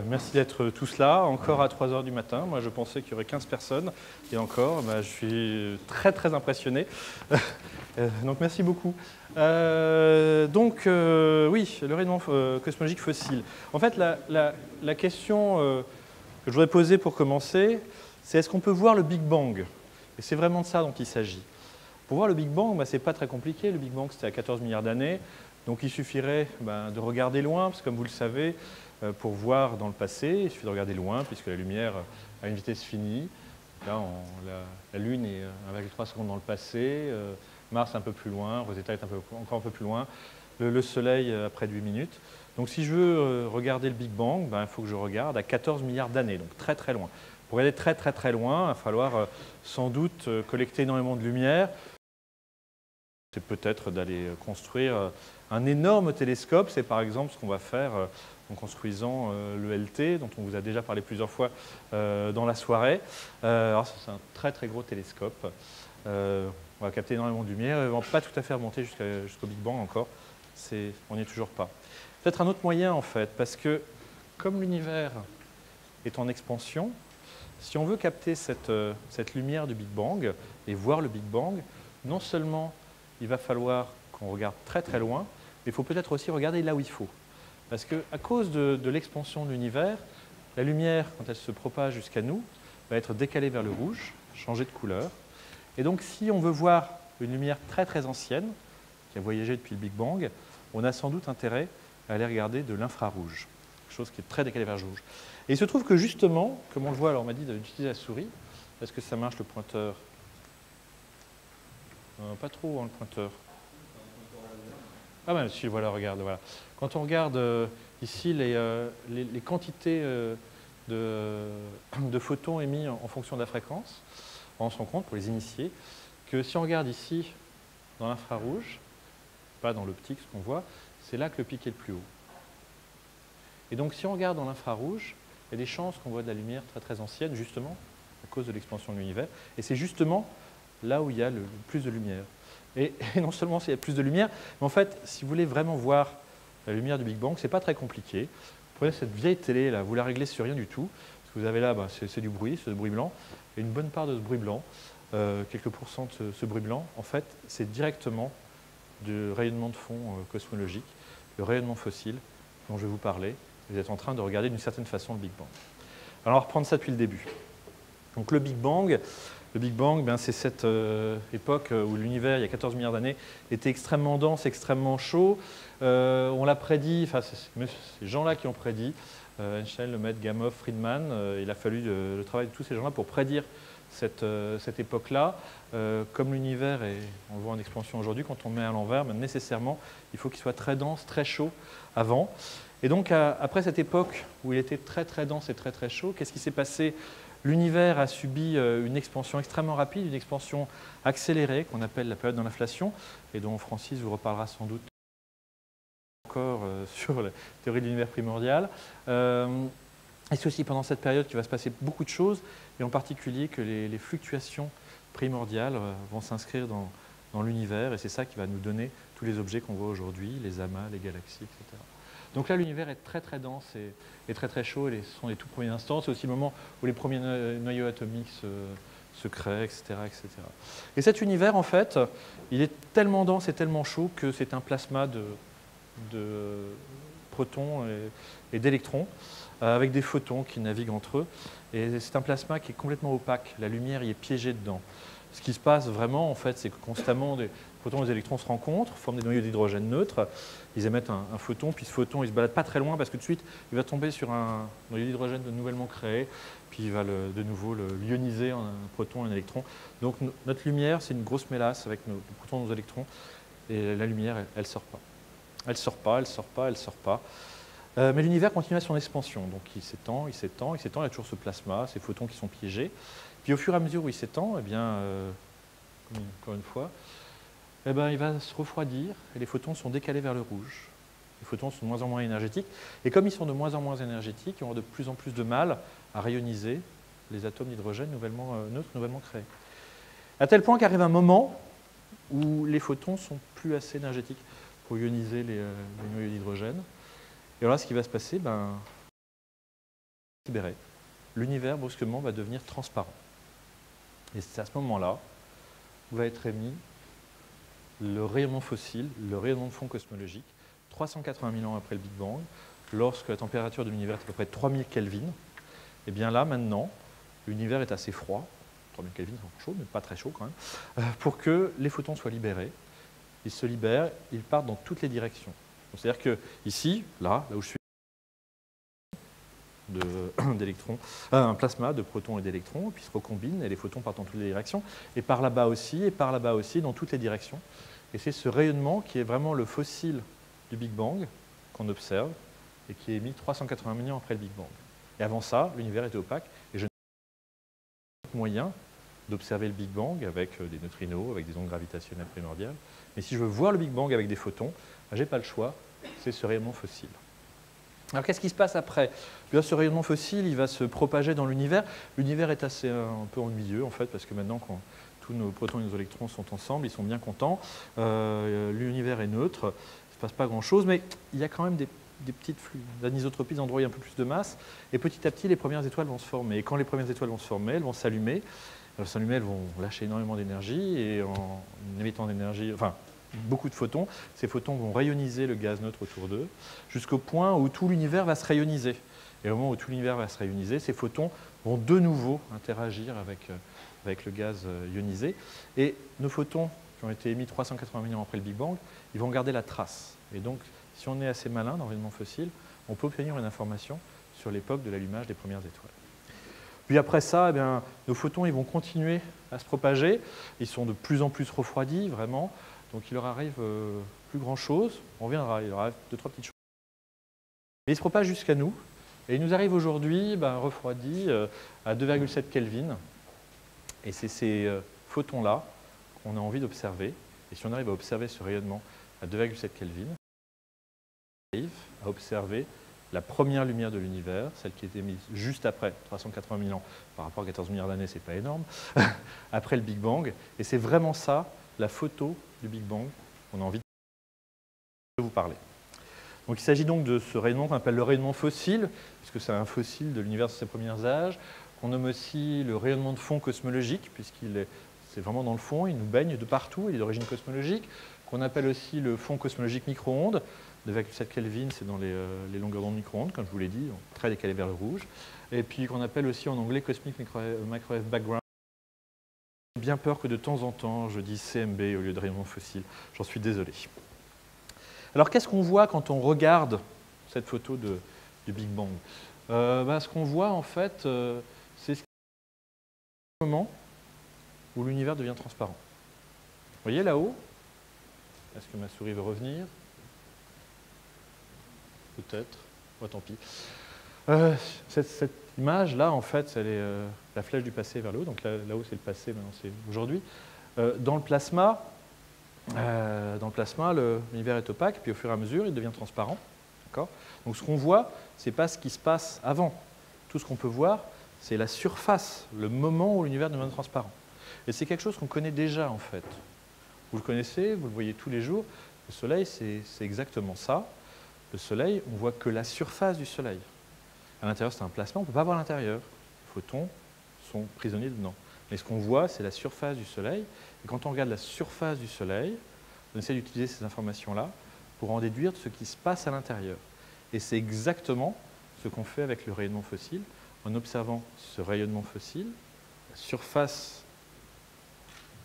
Merci d'être tous là, encore à 3 heures du matin. Moi, je pensais qu'il y aurait 15 personnes. Et encore, je suis très, très impressionné. Donc, merci beaucoup. Oui, le rayonnement cosmologique fossile. En fait, la question que je voudrais poser pour commencer, c'est est-ce qu'on peut voir le Big Bang? Et c'est vraiment de ça dont il s'agit. Pour voir le Big Bang, ce n'est pas très compliqué. Le Big Bang, c'était à 14 milliards d'années. Donc, il suffirait de regarder loin, parce que comme vous le savez, pour voir dans le passé, il suffit de regarder loin, puisque la lumière a une vitesse finie. Là, la Lune est 1,3 secondes dans le passé, Mars un peu plus loin, Rosetta est encore un peu plus loin, le Soleil à près de 8 minutes. Donc si je veux regarder le Big Bang, il faut que je regarde à 14 milliards d'années, donc très très loin. Pour aller très très très loin, il va falloir sans doute collecter énormément de lumière. C'est peut-être d'aller construire un énorme télescope. C'est par exemple ce qu'on va faire en construisant le LT, dont on vous a déjà parlé plusieurs fois dans la soirée. Alors c'est un très très gros télescope. On va capter énormément de lumière. On ne va pas tout à fait remonter jusqu'au Big Bang encore. On n'y est toujours pas. Peut-être un autre moyen en fait, parce que comme l'univers est en expansion, si on veut capter cette lumière du Big Bang et voir le Big Bang, non seulement il va falloir qu'on regarde très très loin, mais il faut peut-être aussi regarder là où il faut. Parce qu'à cause de l'expansion de l'univers, la lumière, quand elle se propage jusqu'à nous, va être décalée vers le rouge, changer de couleur. Et donc si on veut voir une lumière très très ancienne, qui a voyagé depuis le Big Bang, on a sans doute intérêt à aller regarder de l'infrarouge, quelque chose qui est très décalé vers le rouge. Et il se trouve que justement, comme on le voit, alors on m'a dit d'utiliser la souris. Est-ce que ça marche le pointeur? Pas trop, le pointeur. Ah ben si, voilà, regarde. Voilà. Quand on regarde ici les quantités de photons émis en fonction de la fréquence, on se rend compte, pour les initiés, que si on regarde ici dans l'infrarouge, pas dans l'optique, ce qu'on voit, c'est là que le pic est le plus haut. Et donc si on regarde dans l'infrarouge, il y a des chances qu'on voit de la lumière très très ancienne, justement, à cause de l'expansion de l'univers. Et c'est justement là où il y a le plus de lumière. Et non seulement s'il y a plus de lumière, mais en fait, si vous voulez vraiment voir la lumière du Big Bang, ce n'est pas très compliqué. Vous prenez cette vieille télé, là, vous la réglez sur rien du tout. Ce que vous avez là, c'est du bruit, c'est du bruit blanc. Et une bonne part de ce bruit blanc, quelques pourcents de ce bruit blanc, en fait, c'est directement du rayonnement de fond cosmologique, le rayonnement fossile dont je vais vous parler. Vous êtes en train de regarder d'une certaine façon le Big Bang. Alors, on va reprendre ça depuis le début. Donc, le Big Bang, c'est cette époque où l'univers, il y a 14 milliards d'années, était extrêmement dense, extrêmement chaud. On l'a prédit, enfin, c'est ces gens-là qui ont prédit, Einstein, Lemaitre, Gamow, Friedman. Il a fallu le travail de tous ces gens-là pour prédire cette époque-là. Comme l'univers est, on le voit en expansion aujourd'hui, quand on met à l'envers, nécessairement, il faut qu'il soit très dense, très chaud avant. Et donc, après cette époque où il était très très dense et très très chaud, qu'est-ce qui s'est passé? L'univers a subi une expansion extrêmement rapide, une expansion accélérée qu'on appelle la période de l'inflation, et dont Francis vous reparlera sans doute encore sur la théorie de l'univers primordial. Et c'est aussi pendant cette période qu'il va se passer beaucoup de choses, et en particulier que les fluctuations primordiales vont s'inscrire dans l'univers, et c'est ça qui va nous donner tous les objets qu'on voit aujourd'hui, les amas, les galaxies, etc. Donc là, l'univers est très très dense et très très chaud, et ce sont les tout premiers instants. C'est aussi le moment où les premiers noyaux atomiques se créent, etc., etc. Et cet univers, en fait, il est tellement dense et tellement chaud que c'est un plasma de protons et d'électrons, avec des photons qui naviguent entre eux. Et c'est un plasma qui est complètement opaque. La lumière y est piégée dedans. Ce qui se passe vraiment, en fait, c'est que constamment des protons et des électrons se rencontrent, forment des noyaux d'hydrogène neutres, ils émettent un photon, puis ce photon, il ne se balade pas très loin parce que tout de suite, il va tomber sur un noyau d'hydrogène nouvellement créé, puis il va de nouveau le ioniser en un proton et un électron. Donc notre lumière, c'est une grosse mélasse avec nos protons et nos électrons, et la lumière, elle ne sort pas. Elle ne sort pas, elle ne sort pas, elle ne sort pas. Mais l'univers continue à son expansion, donc il s'étend, il s'étend, il s'étend, il y a toujours ce plasma, ces photons qui sont piégés. Puis au fur et à mesure où il s'étend, eh bien, encore une fois, eh bien, il va se refroidir et les photons sont décalés vers le rouge. Les photons sont de moins en moins énergétiques. Et comme ils sont de moins en moins énergétiques, ils auront de plus en plus de mal à rayoniser les atomes d'hydrogène neutres nouvellement créés. À tel point qu'arrive un moment où les photons ne sont plus assez énergétiques pour ioniser les noyaux d'hydrogène. Et alors là, ce qui va se passer, libéré, l'univers brusquement va devenir transparent. Et c'est à ce moment-là où va être émis le rayonnement fossile, le rayonnement de fond cosmologique, 380 000 ans après le Big Bang, lorsque la température de l'univers est à peu près 3000 Kelvin. Et bien là, maintenant, l'univers est assez froid, 3000 Kelvin, c'est encore chaud, mais pas très chaud quand même, pour que les photons soient libérés. Ils se libèrent, ils partent dans toutes les directions. C'est-à-dire que ici, là où je suis, d'électrons, un plasma de protons et d'électrons, puis se recombinent et les photons partent dans toutes les directions, et par là-bas aussi, dans toutes les directions. Et c'est ce rayonnement qui est vraiment le fossile du Big Bang qu'on observe et qui est émis 380 000 ans après le Big Bang. Et avant ça, l'univers était opaque et je n'ai pas de moyen d'observer le Big Bang avec des neutrinos, avec des ondes gravitationnelles primordiales. Mais si je veux voir le Big Bang avec des photons, je n'ai pas le choix, c'est ce rayonnement fossile. Alors qu'est-ce qui se passe après? Bien, ce rayonnement fossile, il va se propager dans l'univers. L'univers est assez un peu ennuyeux en fait, parce que maintenant, quand tous nos protons et nos électrons sont ensemble, ils sont bien contents. L'univers est neutre, il ne se passe pas grand-chose, mais il y a quand même des petites flux d'anisotropie, des endroits où il y a un peu plus de masse. Et petit à petit, les premières étoiles vont se former. Et quand les premières étoiles vont se former, elles vont s'allumer. Elles vont lâcher énormément d'énergie et en émettant d'énergie, enfin, beaucoup de photons. Ces photons vont rayoniser le gaz neutre autour d'eux jusqu'au point où tout l'univers va se rayoniser. Et au moment où tout l'univers va se rayoniser, ces photons vont de nouveau interagir avec le gaz ionisé. Et nos photons qui ont été émis 380 000 ans après le Big Bang, ils vont garder la trace. Et donc, si on est assez malin dans l'environnement fossile, on peut obtenir une information sur l'époque de l'allumage des premières étoiles. Puis après ça, eh bien, nos photons ils vont continuer à se propager. Ils sont de plus en plus refroidis, vraiment. Donc il leur arrive plus grand-chose. On reviendra, il leur arrive 2-3 petites choses. Mais ils se propagent jusqu'à nous. Et ils nous arrivent aujourd'hui refroidis à 2,7 Kelvin. Et c'est ces photons-là qu'on a envie d'observer. Et si on arrive à observer ce rayonnement à 2,7 Kelvin, on arrive à observer la première lumière de l'univers, celle qui est émise juste après 380 000 ans, par rapport à 14 milliards d'années, c'est pas énorme, après le Big Bang. Et c'est vraiment ça, la photo du Big Bang, qu'on a envie de vous parler. Donc il s'agit donc de ce rayonnement qu'on appelle le rayonnement fossile, puisque c'est un fossile de l'univers de ses premiers âges, qu'on nomme aussi le rayonnement de fond cosmologique, c'est vraiment dans le fond, il nous baigne de partout, il est d'origine cosmologique, qu'on appelle aussi le fond cosmologique micro-ondes. 2,7 Kelvin, c'est dans les longueurs d'onde micro-ondes, comme je vous l'ai dit, très décalé vers le rouge. Et puis qu'on appelle aussi en anglais Cosmic Microwave Background. J'ai bien peur que de temps en temps, je dise CMB au lieu de rayonnement fossile. J'en suis désolé. Alors qu'est-ce qu'on voit quand on regarde cette photo du Big Bang? Ce qu'on voit, en fait, c'est ce moment où l'univers devient transparent. Vous voyez là-haut? Est-ce que ma souris veut revenir? Peut-être. Tant pis. Cette image-là, en fait, elle est la flèche du passé vers le haut. Donc là-haut, c'est le passé, maintenant c'est aujourd'hui. Dans le plasma, l'univers est opaque, puis au fur et à mesure, il devient transparent. Donc ce qu'on voit, ce n'est pas ce qui se passe avant. Tout ce qu'on peut voir, c'est la surface, le moment où l'univers devient transparent. Et c'est quelque chose qu'on connaît déjà, en fait. Vous le connaissez, vous le voyez tous les jours. Le Soleil, c'est exactement ça. Le Soleil, on ne voit que la surface du Soleil. À l'intérieur, c'est un plasma, on ne peut pas voir l'intérieur. Les photons sont prisonniers dedans. Mais ce qu'on voit, c'est la surface du Soleil. Et quand on regarde la surface du Soleil, on essaie d'utiliser ces informations-là pour en déduire ce qui se passe à l'intérieur. Et c'est exactement ce qu'on fait avec le rayonnement fossile. En observant ce rayonnement fossile, la surface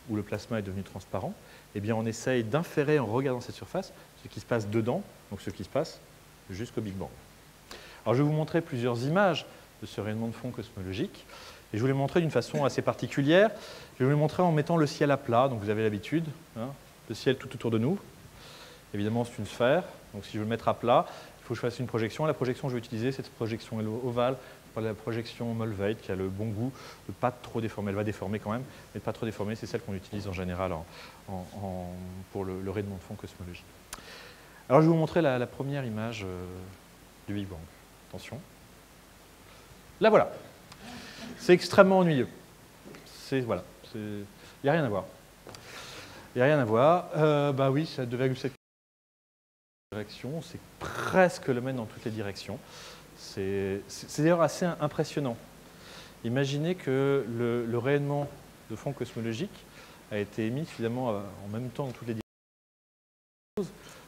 où le plasma est devenu transparent, eh bien on essaye d'inférer en regardant cette surface ce qui se passe dedans, donc ce qui se passe jusqu'au Big Bang. Alors je vais vous montrer plusieurs images de ce rayonnement de fond cosmologique, et je vais vous les montrer d'une façon assez particulière. Je vais vous les montrer en mettant le ciel à plat, donc vous avez l'habitude, le ciel tout autour de nous. Évidemment c'est une sphère, donc si je veux le mettre à plat, il faut que je fasse une projection. La projection que je vais utiliser, c'est cette projection ovale, la projection Molvade, qui a le bon goût de ne pas trop déformer. Elle va déformer quand même, mais de ne pas trop déformer. C'est celle qu'on utilise en général pour le rayonnement de fond cosmologique. Alors je vais vous montrer la première image du Big Bang. Attention. Là voilà. C'est extrêmement ennuyeux. Voilà. Il n'y a rien à voir. Il n'y a rien à voir. Oui, c'est à 2,7 directions. C'est presque le même dans toutes les directions. C'est d'ailleurs assez impressionnant. Imaginez que le rayonnement de fond cosmologique a été émis finalement en même temps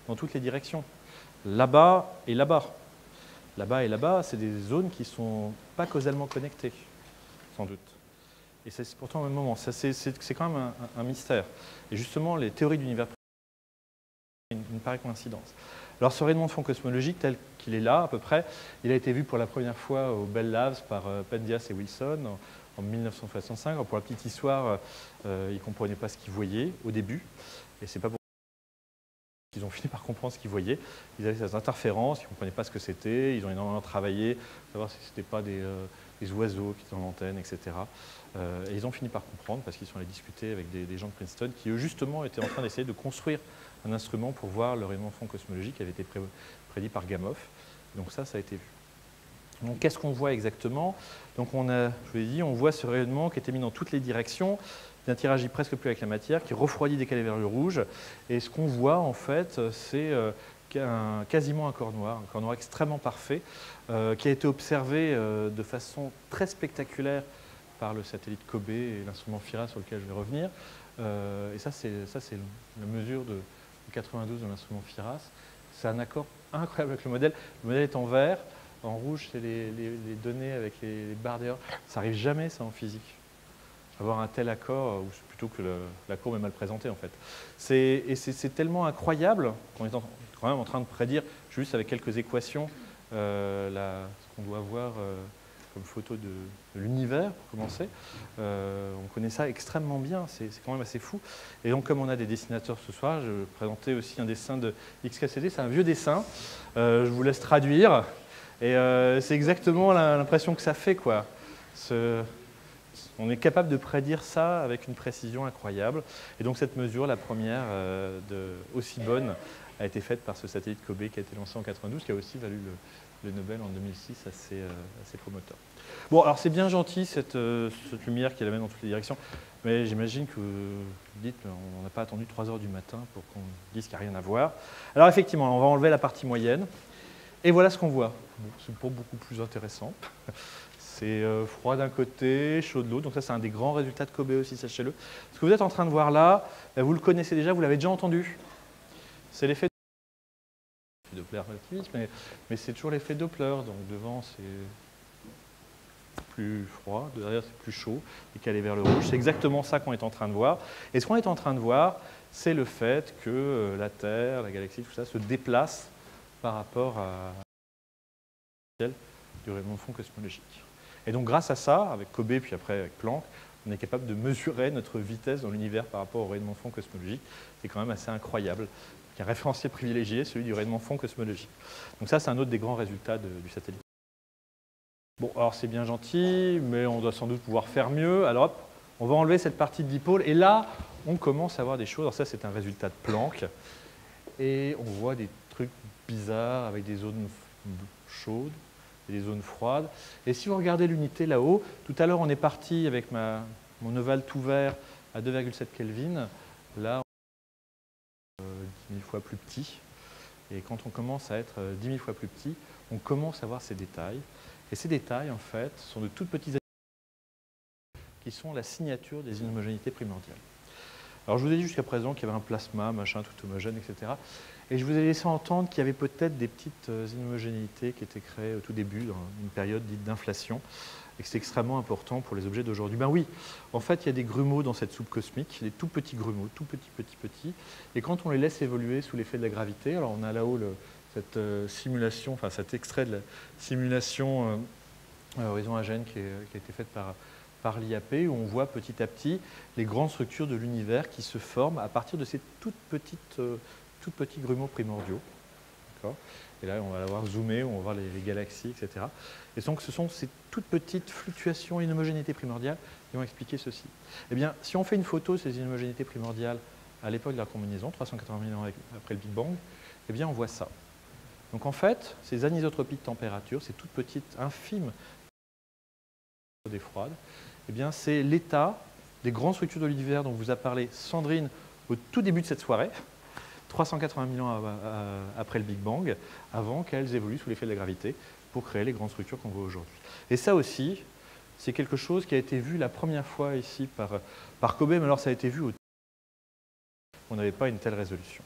dans toutes les directions. Là-bas et là-bas. Là-bas et là-bas, c'est des zones qui ne sont pas causalement connectées, sans doute. Et c'est pourtant au même moment. C'est quand même un mystère. Et justement, les théories d'univers une pareille coïncidence. Alors ce rayonnement de fond cosmologique tel qu'il est là à peu près, il a été vu pour la première fois au Bell Labs par Pendias et Wilson en 1965. Alors, pour la petite histoire, ils ne comprenaient pas ce qu'ils voyaient au début, et c'est pas pour ils ont fini par comprendre ce qu'ils voyaient. Ils avaient ces interférences, ils ne comprenaient pas ce que c'était, ils ont énormément travaillé pour savoir si ce n'était pas des oiseaux qui étaient dans l'antenne, etc. Et ils ont fini par comprendre parce qu'ils sont allés discuter avec des gens de Princeton qui, eux, justement, étaient en train d'essayer de construire un instrument pour voir le rayonnement de fond cosmologique qui avait été prédit par Gamow. Donc ça a été vu. Donc qu'est-ce qu'on voit exactement? Donc je vous l'ai dit, on voit ce rayonnement qui est émis dans toutes les directions, qui n'interagit presque plus avec la matière, qui refroidit dès qu'elle est vers le rouge. Et ce qu'on voit, en fait, c'est quasiment un corps noir extrêmement parfait, qui a été observé de façon très spectaculaire par le satellite COBE et l'instrument FIRA sur lequel je vais revenir. Et ça, c'est la mesure de 92 de l'instrument FIRAS. C'est un accord incroyable avec le modèle. Le modèle est en vert, en rouge, c'est les données avec les barres d'ailleurs. Ça n'arrive jamais, ça, en physique. Avoir un tel accord, ou plutôt que la courbe est mal présentée, en fait. Et c'est tellement incroyable qu'on est quand même en train de prédire, juste avec quelques équations, ce qu'on doit voir comme photo de l'univers, pour commencer. On connaît ça extrêmement bien, c'est quand même assez fou. Et donc, comme on a des dessinateurs ce soir, je vais présenter aussi un dessin de XKCD, c'est un vieux dessin, je vous laisse traduire. Et c'est exactement l'impression que ça fait, quoi. On est capable de prédire ça avec une précision incroyable. Et donc cette mesure, la première aussi bonne, a été faite par ce satellite COBE qui a été lancé en 92, qui a aussi valu le Nobel en 2006 à ses promoteurs. Bon, alors c'est bien gentil cette lumière qui la mène dans toutes les directions, mais j'imagine que vous dites on n'a pas attendu 3 heures du matin pour qu'on dise qu'il n'y a rien à voir. Alors effectivement, on va enlever la partie moyenne, et voilà ce qu'on voit. Bon, c'est pas beaucoup plus intéressant. C'est froid d'un côté, chaud de l'autre. Donc ça, c'est un des grands résultats de COBE aussi, sachez-le. Ce que vous êtes en train de voir là, vous le connaissez déjà, vous l'avez déjà entendu. C'est l'effet Doppler relativisme, mais c'est toujours l'effet Doppler. Donc devant, c'est plus froid, derrière, c'est plus chaud, et calé vers le rouge. C'est exactement ça qu'on est en train de voir. Et ce qu'on est en train de voir, c'est le fait que la Terre, la galaxie, tout ça, se déplace par rapport à du rayonnement de fond cosmologique. Et donc grâce à ça, avec COBE puis après avec Planck, on est capable de mesurer notre vitesse dans l'univers par rapport au rayonnement de fond cosmologique. C'est quand même assez incroyable. Il y a un référentiel privilégié, celui du rayonnement de fond cosmologique. Donc ça, c'est un autre des grands résultats du satellite. Bon, alors c'est bien gentil, mais on doit sans doute pouvoir faire mieux. Alors hop, on va enlever cette partie de dipôle. Et là, on commence à voir des choses. Alors ça, c'est un résultat de Planck. Et on voit des trucs bizarres avec des zones chaudes et des zones froides. Et si vous regardez l'unité là-haut, tout à l'heure on est parti avec mon ovale tout vert à 2,7 Kelvin. Là, on est 10 000 fois plus petit. Et quand on commence à être 10 000 fois plus petit, on commence à voir ces détails. Et ces détails, en fait, sont de toutes petites qui sont la signature des inhomogénéités primordiales. Alors je vous ai dit jusqu'à présent qu'il y avait un plasma, machin, tout homogène, etc. Et je vous ai laissé entendre qu'il y avait peut-être des petites inhomogénéités qui étaient créées au tout début, dans une période dite d'inflation, et que c'est extrêmement important pour les objets d'aujourd'hui. Ben oui, en fait, il y a des grumeaux dans cette soupe cosmique, des tout petits grumeaux, tout petits, et quand on les laisse évoluer sous l'effet de la gravité, alors on a là-haut cette simulation, enfin cet extrait de la simulation horizon Agène qui a été faite par l'IAP, où on voit petit à petit les grandes structures de l'univers qui se forment à partir de ces tout petits grumeaux primordiaux. Et là, on va l'avoir zoomé, on va voir les galaxies, etc. Et donc, ce sont ces toutes petites fluctuations inhomogénéités primordiales qui vont expliquer ceci. Eh bien, si on fait une photo de ces inhomogénéités primordiales à l'époque de la combinaison, 380 000 ans après le Big Bang, eh bien, on voit ça. Donc, en fait, ces anisotropies de température, ces toutes petites, infimes des froides, eh bien, c'est l'état des grandes structures de l'univers dont vous a parlé Sandrine au tout début de cette soirée, 380 000 ans après le Big Bang, avant qu'elles évoluent sous l'effet de la gravité pour créer les grandes structures qu'on voit aujourd'hui. Et ça aussi, c'est quelque chose qui a été vu la première fois ici par Kobe, mais alors ça a été vu au on n'avait pas une telle résolution.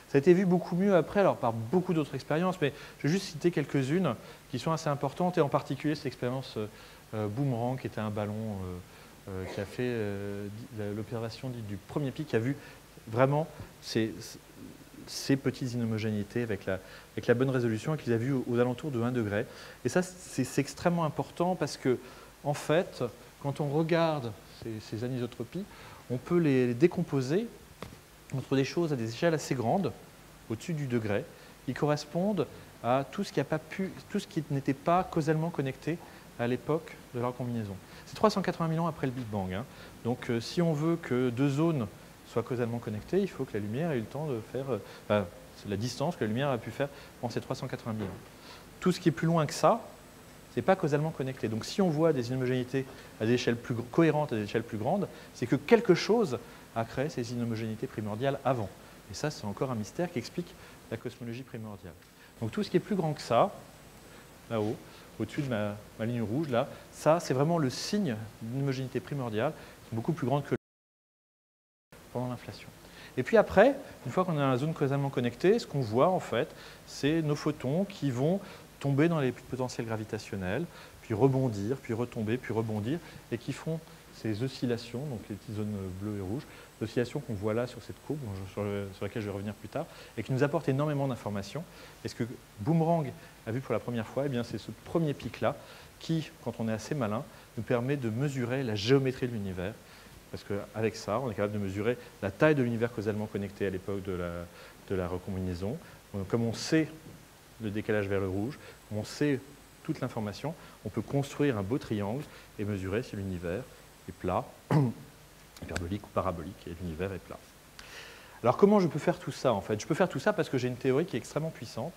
Ça a été vu beaucoup mieux après, alors par beaucoup d'autres expériences, mais je vais juste citer quelques-unes qui sont assez importantes, et en particulier cette expérience Boomerang, qui était un ballon qui a fait l'observation du premier pic, qui a vu vraiment ces petites inhomogénéités avec la bonne résolution, et qu'ils a vu aux alentours de 1 degré. Et ça, c'est extrêmement important parce que, en fait, quand on regarde ces anisotropies, on peut les décomposer entre des choses à des échelles assez grandes, au-dessus du degré, qui correspondent à tout ce qui n'était pas causalement connecté à l'époque de leur combinaison. C'est 380 000 ans après le Big Bang. Hein. Donc si on veut que deux zones soient causalement connectées, il faut que la lumière ait eu le temps de faire... c'est la distance que la lumière a pu faire pendant ces 380 000 ans. Tout ce qui est plus loin que ça, ce n'est pas causalement connecté. Donc si on voit des inhomogénéités à des échelles plus cohérentes, à des échelles plus grandes, c'est que quelque chose a créé ces inhomogénéités primordiales avant. Et ça, c'est encore un mystère qui explique la cosmologie primordiale. Donc tout ce qui est plus grand que ça, là-haut, au-dessus de ma ligne rouge, là, ça, c'est vraiment le signe d'une homogénéité primordiale, qui est beaucoup plus grande que pendant l'inflation. Et puis après, une fois qu'on est dans la zone causalement connectée, ce qu'on voit, en fait, c'est nos photons qui vont tomber dans les potentiels gravitationnels, puis rebondir, puis retomber, puis rebondir, et qui font ces oscillations, donc les petites zones bleues et rouges, l'oscillation qu'on voit là sur cette courbe, sur laquelle je vais revenir plus tard, et qui nous apporte énormément d'informations. Et ce que Boomerang a vu pour la première fois, eh bien, c'est ce premier pic-là qui, quand on est assez malin, nous permet de mesurer la géométrie de l'univers. Parce qu'avec ça, on est capable de mesurer la taille de l'univers causalement connecté à l'époque de la recombinaison. Comme on sait le décalage vers le rouge, comme on sait toute l'information, on peut construire un beau triangle et mesurer si l'univers est plat, hyperbolique ou parabolique, et l'univers est plat. Alors comment je peux faire tout ça en fait? Je peux faire tout ça parce que j'ai une théorie qui est extrêmement puissante,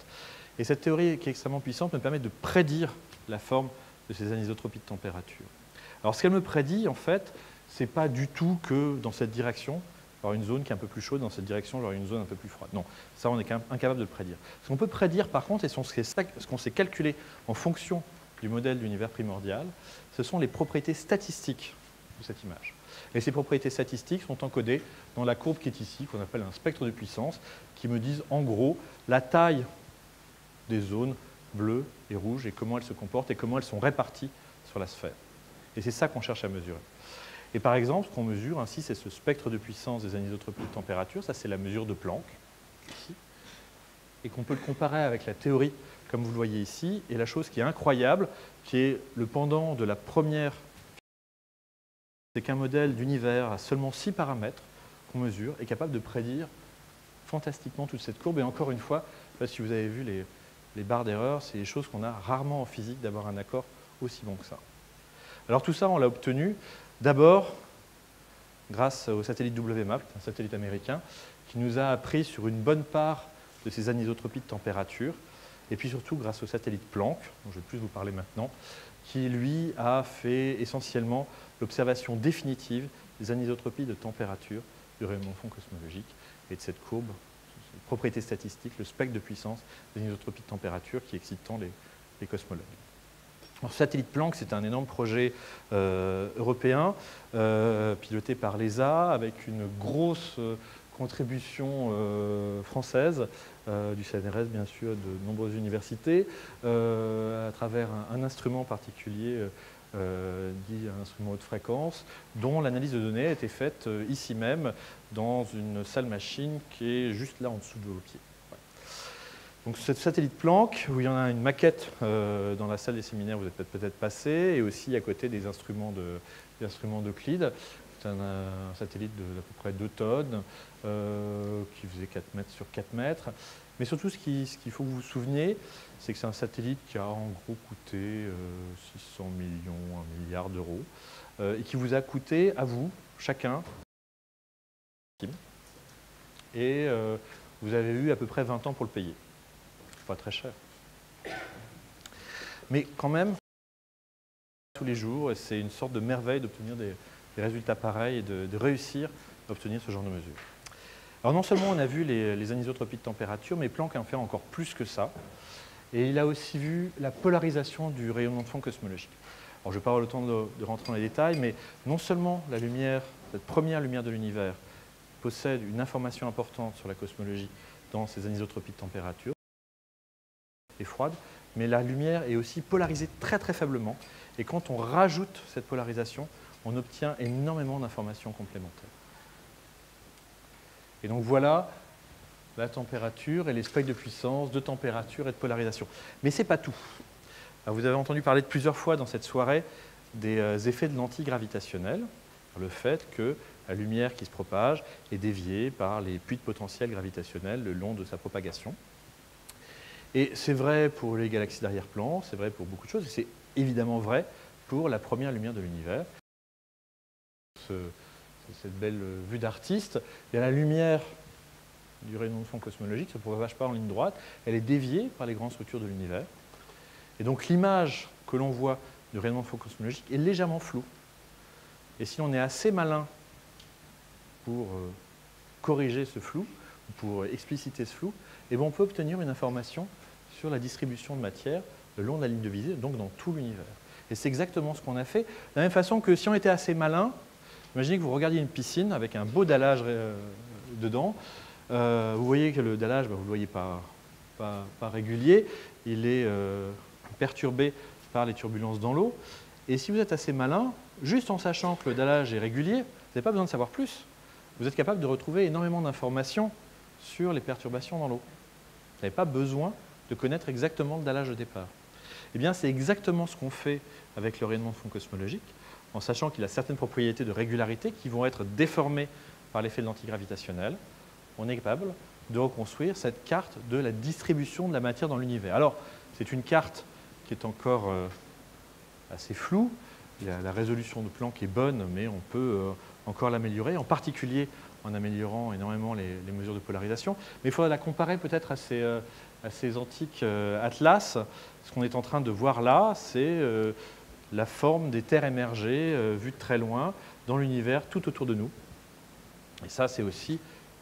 et cette théorie qui est extrêmement puissante me permet de prédire la forme de ces anisotropies de température. Alors ce qu'elle me prédit en fait, c'est pas du tout que dans cette direction, avoir une zone qui est un peu plus chaude, dans cette direction, j'aurai une zone un peu plus froide. Non, ça on est incapable de le prédire. Ce qu'on peut prédire par contre, et ce qu'on sait calculer en fonction du modèle d'univers primordial, ce sont les propriétés statistiques de cette image. Et ces propriétés statistiques sont encodées dans la courbe qui est ici, qu'on appelle un spectre de puissance, qui me disent en gros la taille des zones bleues et rouges et comment elles se comportent et comment elles sont réparties sur la sphère. Et c'est ça qu'on cherche à mesurer. Et par exemple, ce qu'on mesure ainsi, c'est ce spectre de puissance des anisotropies de température, ça c'est la mesure de Planck, ici, et qu'on peut le comparer avec la théorie, comme vous le voyez ici, et la chose qui est incroyable, qui est le pendant de la première, c'est qu'un modèle d'univers à seulement 6 paramètres qu'on mesure est capable de prédire fantastiquement toute cette courbe. Et encore une fois, si vous avez vu les barres d'erreur, c'est des choses qu'on a rarement en physique d'avoir un accord aussi bon que ça. Alors tout ça, on l'a obtenu d'abord grâce au satellite WMAP, un satellite américain, qui nous a appris sur une bonne part de ces anisotropies de température, et puis surtout grâce au satellite Planck, dont je vais plus vous parler maintenant, qui lui a fait essentiellement l'observation définitive des anisotropies de température du rayonnement de fond cosmologique et de cette courbe, cette propriété statistique, le spectre de puissance des anisotropies de température qui excite tant les cosmologues. Alors, ce satellite Planck, c'est un énorme projet européen piloté par l'ESA avec une grosse contribution française du CNRS, bien sûr, de nombreuses universités, à travers un instrument particulier dit un instrument haute fréquence, dont l'analyse de données a été faite ici même, dans une salle machine qui est juste là en dessous de vos pieds. Donc ce satellite Planck, où il y en a une maquette dans la salle des séminaires, vous êtes peut-être passé, et aussi à côté des instruments d'Euclide. C'est un satellite d'à peu près 2 tonnes, qui faisait 4 mètres sur 4 mètres. Mais surtout, ce qu'il faut que vous vous souveniez, c'est que c'est un satellite qui a en gros coûté 600 millions, 1 milliard d'euros, et qui vous a coûté, à vous, chacun, et vous avez eu à peu près 20 ans pour le payer. Pas très cher. Mais quand même, tous les jours, et c'est une sorte de merveille d'obtenir des résultats pareils et de réussir à obtenir ce genre de mesures. Alors non seulement on a vu les anisotropies de température, mais Planck en fait encore plus que ça. Et il a aussi vu la polarisation du rayonnement de fond cosmologique. Alors je ne vais pas avoir le temps de rentrer dans les détails, mais non seulement la lumière, cette première lumière de l'univers, possède une information importante sur la cosmologie dans ces anisotropies de température, et froide, mais la lumière est aussi polarisée très très faiblement. Et quand on rajoute cette polarisation, on obtient énormément d'informations complémentaires. Et donc voilà la température et les spectres de puissance, de température et de polarisation. Mais ce n'est pas tout. Alors vous avez entendu parler de plusieurs fois dans cette soirée des effets de lentille gravitationnelle, le fait que la lumière qui se propage est déviée par les puits de potentiel gravitationnel le long de sa propagation. Et c'est vrai pour les galaxies d'arrière-plan, c'est vrai pour beaucoup de choses, et c'est évidemment vrai pour la première lumière de l'univers. Cette belle vue d'artiste, il y a la lumière du rayonnement de fond cosmologique, ça ne propage pas en ligne droite, elle est déviée par les grandes structures de l'univers. Et donc l'image que l'on voit du rayonnement de fond cosmologique est légèrement floue. Et si on est assez malin pour corriger ce flou, pour expliciter ce flou, eh bien on peut obtenir une information sur la distribution de matière le long de la ligne de visée, donc dans tout l'univers. Et c'est exactement ce qu'on a fait. De la même façon que si on était assez malin, imaginez que vous regardiez une piscine avec un beau dallage dedans. Vous voyez que le dallage, vous ne le voyez pas régulier, il est perturbé par les turbulences dans l'eau. Et si vous êtes assez malin, juste en sachant que le dallage est régulier, vous n'avez pas besoin de savoir plus. Vous êtes capable de retrouver énormément d'informations sur les perturbations dans l'eau. Vous n'avez pas besoin de connaître exactement le dallage de départ. Eh bien, c'est exactement ce qu'on fait avec le rayonnement de fond cosmologique, en sachant qu'il a certaines propriétés de régularité qui vont être déformées par l'effet de lentille gravitationnelle. On est capable de reconstruire cette carte de la distribution de la matière dans l'univers. Alors, c'est une carte qui est encore assez floue. La résolution de Planck est bonne, mais on peut encore l'améliorer, en particulier en améliorant énormément les mesures de polarisation. Mais il faudrait la comparer peut-être à ces antiques atlas. Ce qu'on est en train de voir là, c'est la forme des terres émergées vues de très loin dans l'univers tout autour de nous. Et ça, c'est aussi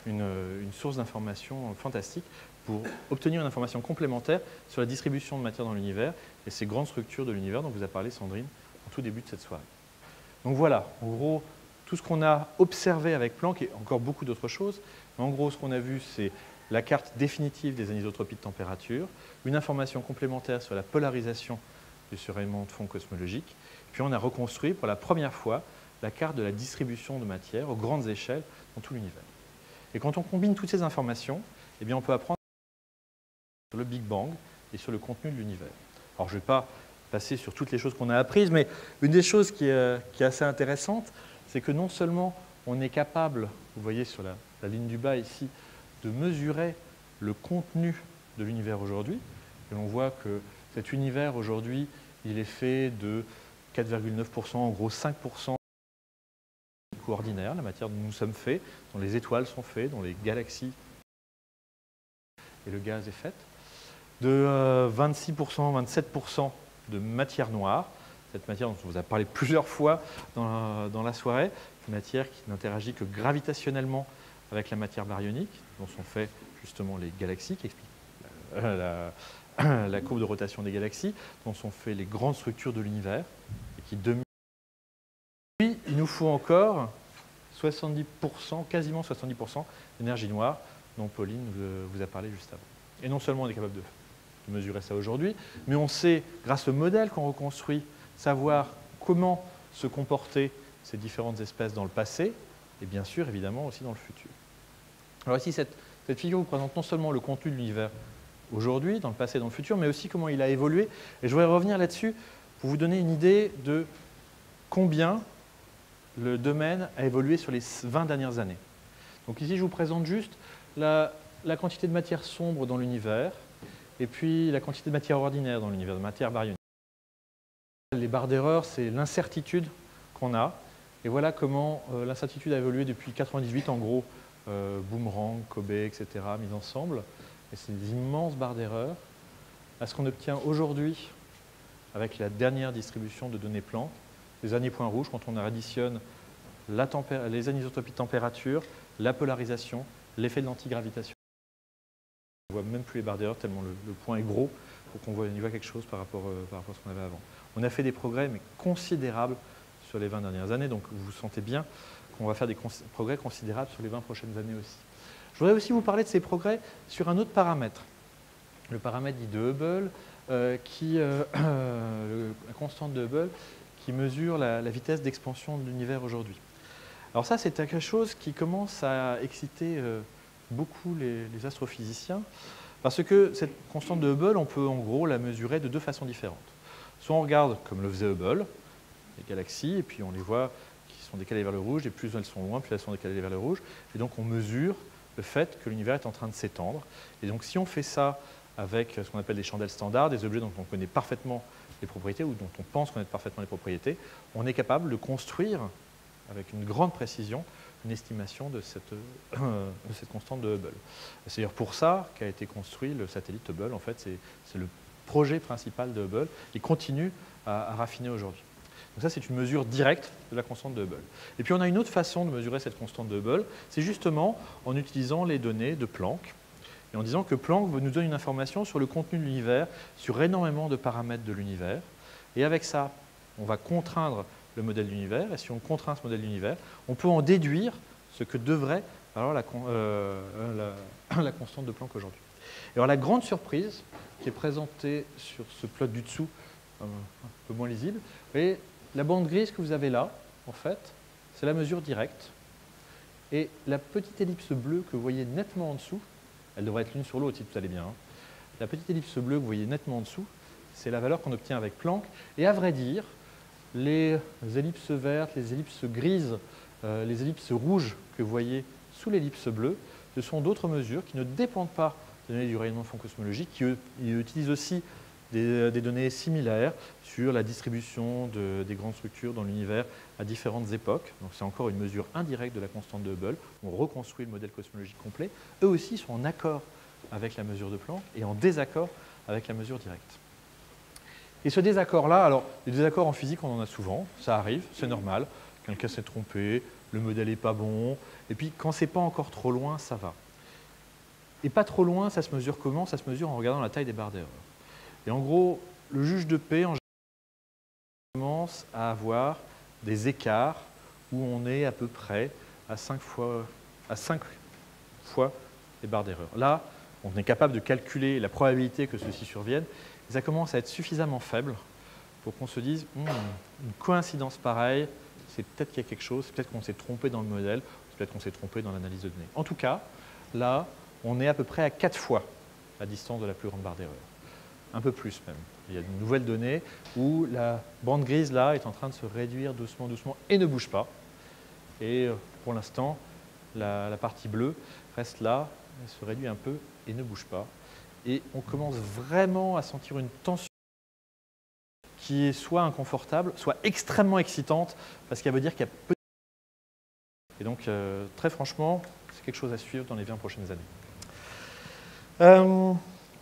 une source d'information fantastique pour obtenir une information complémentaire sur la distribution de matière dans l'univers et ces grandes structures de l'univers dont vous a parlé Sandrine en tout début de cette soirée. Donc voilà, en gros, tout ce qu'on a observé avec Planck et encore beaucoup d'autres choses. Mais en gros, ce qu'on a vu, c'est la carte définitive des anisotropies de température, une information complémentaire sur la polarisation de ce rayonnement de fond cosmologique. Puis on a reconstruit pour la première fois la carte de la distribution de matière aux grandes échelles dans tout l'univers. Et quand on combine toutes ces informations, eh bien on peut apprendre sur le Big Bang et sur le contenu de l'univers. Alors je ne vais pas passer sur toutes les choses qu'on a apprises, mais une des choses qui est assez intéressante, c'est que non seulement on est capable, vous voyez sur la ligne du bas ici, de mesurer le contenu de l'univers aujourd'hui, et on voit que cet univers aujourd'hui, il est fait de 4,9%, en gros 5% ordinaire, la matière dont nous sommes faits, dont les étoiles sont faites, dont les galaxies et le gaz est fait, de 26%, 27% de matière noire, cette matière dont on vous a parlé plusieurs fois dans la soirée, une matière qui n'interagit que gravitationnellement avec la matière baryonique, dont sont faits justement les galaxies, qui expliquent la courbe de rotation des galaxies, dont sont faites les grandes structures de l'univers, et qui dominent. Puis, il nous faut encore 70%, quasiment 70% d'énergie noire, dont Pauline vous a parlé juste avant. Et non seulement on est capable de mesurer ça aujourd'hui, mais on sait, grâce au modèle qu'on reconstruit, savoir comment se comportaient ces différentes espèces dans le passé, et bien sûr, évidemment, aussi dans le futur. Alors ici, cette figure vous présente non seulement le contenu de l'univers aujourd'hui, dans le passé et dans le futur, mais aussi comment il a évolué. Et je voudrais revenir là-dessus pour vous donner une idée de combien le domaine a évolué sur les 20 dernières années. Donc ici, je vous présente juste la quantité de matière sombre dans l'univers, et puis la quantité de matière ordinaire dans l'univers, de matière baryonique. Les barres d'erreur, c'est l'incertitude qu'on a. Et voilà comment l'incertitude a évolué depuis 1998, en gros, Boomerang, Kobe, etc., mis ensemble. Et c'est des immenses barres d'erreur. À ce qu'on obtient aujourd'hui avec la dernière distribution de données Planck, les derniers points rouges, quand on additionne les anisotropies de température, la polarisation l'effet de l'antigravitation. On ne voit même plus les barres d'erreur tellement le point est gros pour qu'on y voit quelque chose par rapport à ce qu'on avait avant. On a fait des progrès mais considérables sur les 20 dernières années, donc vous sentez bien qu'on va faire des progrès considérables sur les 20 prochaines années aussi. Je voudrais aussi vous parler de ces progrès sur un autre paramètre, le paramètre dit de Hubble, la constante de Hubble, qui mesure la vitesse d'expansion de l'univers aujourd'hui. Alors ça, c'est quelque chose qui commence à exciter beaucoup les astrophysiciens, parce que cette constante de Hubble, on peut en gros la mesurer de deux façons différentes. Soit on regarde, comme le faisait Hubble, les galaxies, et puis on les voit qui sont décalées vers le rouge, et plus elles sont loin, plus elles sont décalées vers le rouge, et donc on mesure le fait que l'univers est en train de s'étendre. Et donc si on fait ça avec ce qu'on appelle des chandelles standards, des objets dont on connaît parfaitement les propriétés, ou dont on pense connaître parfaitement les propriétés, on est capable de construire, avec une grande précision, une estimation de cette constante de Hubble. C'est d'ailleurs pour ça qu'a été construit le satellite Hubble. En fait, c'est le projet principal de Hubble. Il continue à raffiner aujourd'hui. Donc ça, c'est une mesure directe de la constante de Hubble. Et puis, on a une autre façon de mesurer cette constante de Hubble. C'est justement en utilisant les données de Planck et en disant que Planck nous donne une information sur le contenu de l'univers, sur énormément de paramètres de l'univers. Et avec ça, on va contraindre le modèle d'univers, et si on contraint ce modèle d'univers, on peut en déduire ce que devrait alors la constante de Planck aujourd'hui. Alors la grande surprise qui est présentée sur ce plot du dessous, un peu moins lisible, vous voyez, la bande grise que vous avez là, en fait, c'est la mesure directe, et la petite ellipse bleue que vous voyez nettement en dessous, elle devrait être l'une sur l'autre si tout allait bien, hein. La petite ellipse bleue que vous voyez nettement en dessous, c'est la valeur qu'on obtient avec Planck, et à vrai dire, les ellipses vertes, les ellipses grises, les ellipses rouges que vous voyez sous l'ellipse bleue, ce sont d'autres mesures qui ne dépendent pas des données du rayonnement de fond cosmologique, qui utilisent aussi des données similaires sur la distribution des grandes structures dans l'univers à différentes époques. Donc c'est encore une mesure indirecte de la constante de Hubble. On reconstruit le modèle cosmologique complet. Eux aussi sont en accord avec la mesure de Planck et en désaccord avec la mesure directe. Et ce désaccord-là, alors les désaccords en physique, on en a souvent, ça arrive, c'est normal. Quelqu'un s'est trompé, le modèle n'est pas bon, et puis quand c'est pas encore trop loin, ça va. Et pas trop loin, ça se mesure comment? Ça se mesure en regardant la taille des barres d'erreur. Et en gros, le juge de paix, en général, commence à avoir des écarts où on est à peu près à 5 fois les barres d'erreur. Là, on est capable de calculer la probabilité que ceci survienne, et ça commence à être suffisamment faible pour qu'on se dise une coïncidence pareille, c'est peut-être qu'il y a quelque chose, peut-être qu'on s'est trompé dans le modèle, peut-être qu'on s'est trompé dans l'analyse de données. En tout cas, là, on est à peu près à 4 fois la distance de la plus grande barre d'erreur. Un peu plus même. Il y a de nouvelles données où la bande grise là est en train de se réduire doucement, doucement et ne bouge pas. Et pour l'instant, la partie bleue reste là, elle se réduit un peu et ne bouge pas. Et on commence vraiment à sentir une tension qui est soit inconfortable, soit extrêmement excitante, parce qu'elle veut dire qu'il y a peu de... Et donc, très franchement, c'est quelque chose à suivre dans les 20 prochaines années.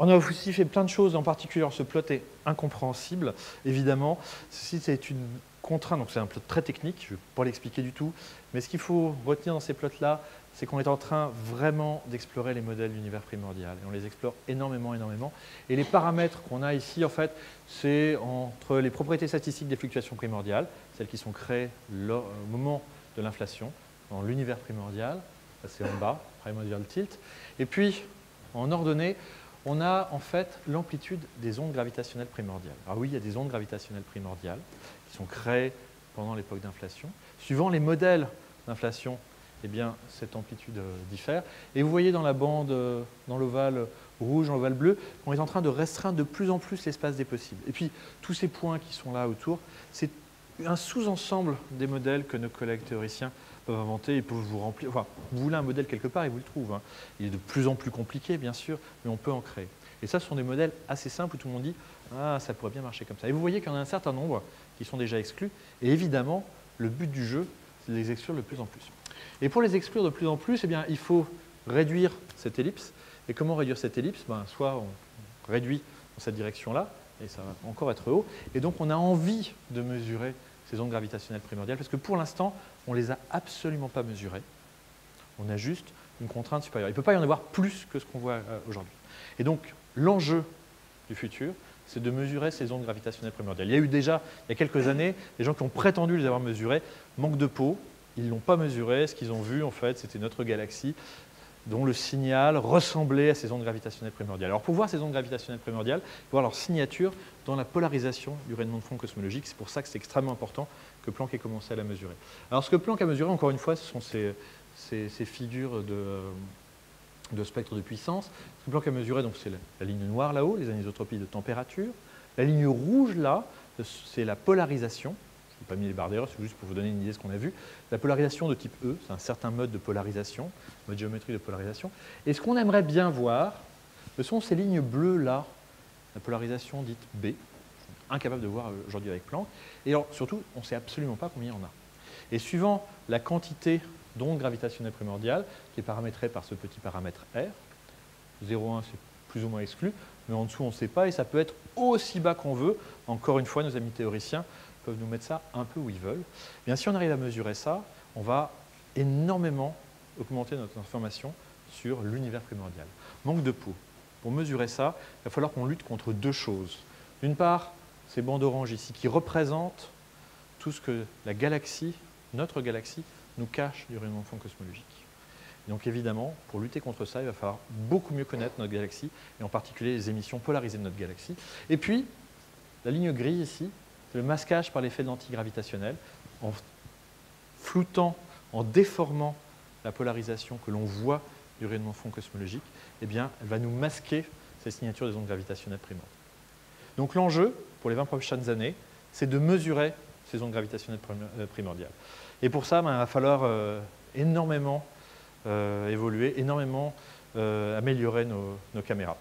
On a aussi fait plein de choses, en particulier, ce plot est incompréhensible, évidemment. Ceci, c'est une contrainte, donc c'est un plot très technique, je ne vais pas l'expliquer du tout, mais ce qu'il faut retenir dans ces plots-là, c'est qu'on est en train vraiment d'explorer les modèles d'univers primordial. Et on les explore énormément, énormément. Et les paramètres qu'on a ici, en fait, c'est entre les propriétés statistiques des fluctuations primordiales, celles qui sont créées au moment de l'inflation, dans l'univers primordial, ça c'est en bas, primordial tilt. Et puis, en ordonnée, on a en fait l'amplitude des ondes gravitationnelles primordiales. Alors oui, il y a des ondes gravitationnelles primordiales qui sont créées pendant l'époque d'inflation. Suivant les modèles d'inflation, eh bien, cette amplitude diffère. Et vous voyez dans la bande, dans l'ovale rouge, dans l'ovale bleu, qu'on est en train de restreindre de plus en plus l'espace des possibles. Et puis, tous ces points qui sont là autour, c'est un sous-ensemble des modèles que nos collègues théoriciens peuvent inventer. Ils peuvent vous remplir. Enfin, vous voulez un modèle quelque part, ils vous le trouvent, hein. Il est de plus en plus compliqué, bien sûr, mais on peut en créer. Et ça, ce sont des modèles assez simples où tout le monde dit « Ah, ça pourrait bien marcher comme ça ». Et vous voyez qu'il y en a un certain nombre qui sont déjà exclus. Et évidemment, le but du jeu, c'est de les exclure de plus en plus. Et pour les exclure de plus en plus, eh bien, il faut réduire cette ellipse. Et comment réduire cette ellipse? Soit on réduit dans cette direction-là, et ça va encore être haut. Et donc, on a envie de mesurer ces ondes gravitationnelles primordiales, parce que pour l'instant, on ne les a absolument pas mesurées. On a juste une contrainte supérieure. Il ne peut pas y en avoir plus que ce qu'on voit aujourd'hui. Et donc, l'enjeu du futur, c'est de mesurer ces ondes gravitationnelles primordiales. Il y a eu déjà, il y a quelques années, des gens qui ont prétendu les avoir mesurées. Manque de peau, ils ne l'ont pas mesuré. Ce qu'ils ont vu, en fait, c'était notre galaxie dont le signal ressemblait à ces ondes gravitationnelles primordiales. Alors, pour voir ces ondes gravitationnelles primordiales, il faut voir leur signature dans la polarisation du rayonnement de fond cosmologique. C'est pour ça que c'est extrêmement important que Planck ait commencé à la mesurer. Alors, ce que Planck a mesuré, encore une fois, ce sont ces figures de spectre de puissance. Ce que Planck a mesuré, c'est la ligne noire là-haut, les anisotropies de température. La ligne rouge là, c'est la polarisation. Je n'ai pas mis les barres d'erreur, c'est juste pour vous donner une idée de ce qu'on a vu. La polarisation de type E, c'est un certain mode de polarisation, mode géométrique de polarisation. Et ce qu'on aimerait bien voir, ce sont ces lignes bleues là, la polarisation dite B. Je suis incapable de voir aujourd'hui avec Planck. Et alors, surtout, on ne sait absolument pas combien il y en a. Et suivant la quantité d'ondes gravitationnelles primordiales, qui est paramétrée par ce petit paramètre R, 0,1 c'est plus ou moins exclu, mais en dessous on ne sait pas, et ça peut être aussi bas qu'on veut. Encore une fois, nos amis théoriciens peuvent nous mettre ça un peu où ils veulent. Bien, si on arrive à mesurer ça, on va énormément augmenter notre information sur l'univers primordial. Manque de peau. Pour mesurer ça, il va falloir qu'on lutte contre deux choses. D'une part, ces bandes oranges ici, qui représentent tout ce que la galaxie, notre galaxie, nous cache du rayonnement de fond cosmologique. Et donc évidemment, pour lutter contre ça, il va falloir beaucoup mieux connaître notre galaxie, et en particulier les émissions polarisées de notre galaxie. Et puis, la ligne grise ici, c'est le masquage par l'effet de l'antigravitationnel, en floutant, en déformant la polarisation que l'on voit du rayonnement de fond cosmologique, eh bien, elle va nous masquer ces signatures des ondes gravitationnelles primordiales. Donc l'enjeu, pour les 20 prochaines années, c'est de mesurer ces ondes gravitationnelles primordiales. Et pour ça, il va falloir énormément évoluer, énormément améliorer nos caméras.